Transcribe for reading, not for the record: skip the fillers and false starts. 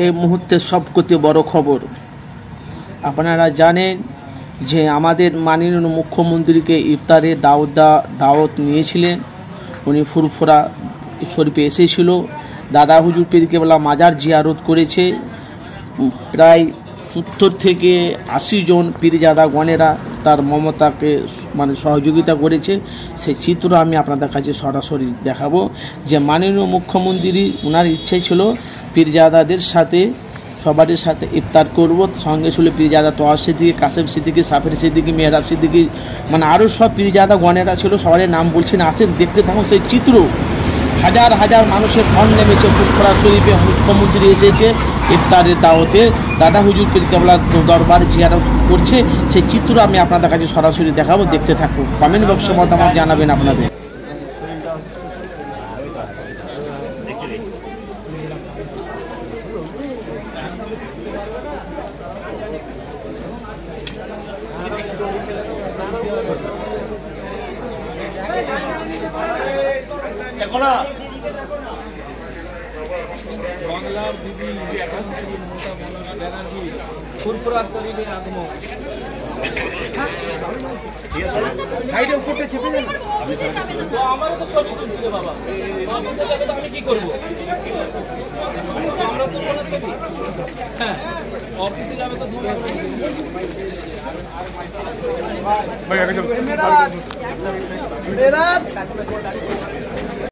এই মুহূর্তের সবথেকে বড় খবর, আপনারা জানেন যে আমাদের মাননীয় মুখ্যমন্ত্রীকে ইফতারে দাওয়াত নিয়েছিলেন। উনি ফুরফুরা শরীফে এসেছিল। দাদা হুজুর পীর কেবলা মাজার জিয়ারত করেছে। প্রায় 70 থেকে 80 জন পীরজাদা গণেরা তার মমতাকে সহযোগিতা করেছে। সেই চিত্র আমি আপনাদের কাছে সরাসরি দেখাবো যে মাননীয় মুখ্যমন্ত্রী ওনার ইচ্ছে ছিল পীরজাদাদের সাথে সবারই সাথে ইফতার করব। সঙ্গে ছিল পীরজাদা তোয়া সিদ্দিকী, কাসেম সিদ্দিকী, সাফের সিদ্দিকী, মেহরাব সিদ্দিকী, আরও সব পীরজাদা গণেরা ছিল। সবারই নাম বলছি না, আসেন দেখতে থাকুন সেই চিত্র। হাজার হাজার মানুষের ঢল নেমেছে ফুরফুরা শরীফে। মুখ্যমন্ত্রী এসেছে ইফতারের দাওয়াতে, দাদা হুজুর পীর কেবলা দরবার জিয়ারত করছে। সেই চিত্র আমি আপনাদের কাছে সরাসরি দেখাবো, দেখতে থাকুন। কমেন্ট বক্সে মতামত জানাবেন আপনাদের। বাংলার দিদি মমতা ব্যানার্জি ফুরফুরা শরীফে আগমন। সাইডে উপরটা চেপে দেন। আমার তো ছবি তুলছিল বাবা, আমি কি করবো? আমরা তো কোনো ছবি, হ্যাঁ অফিসে যাবে তো মেরাজ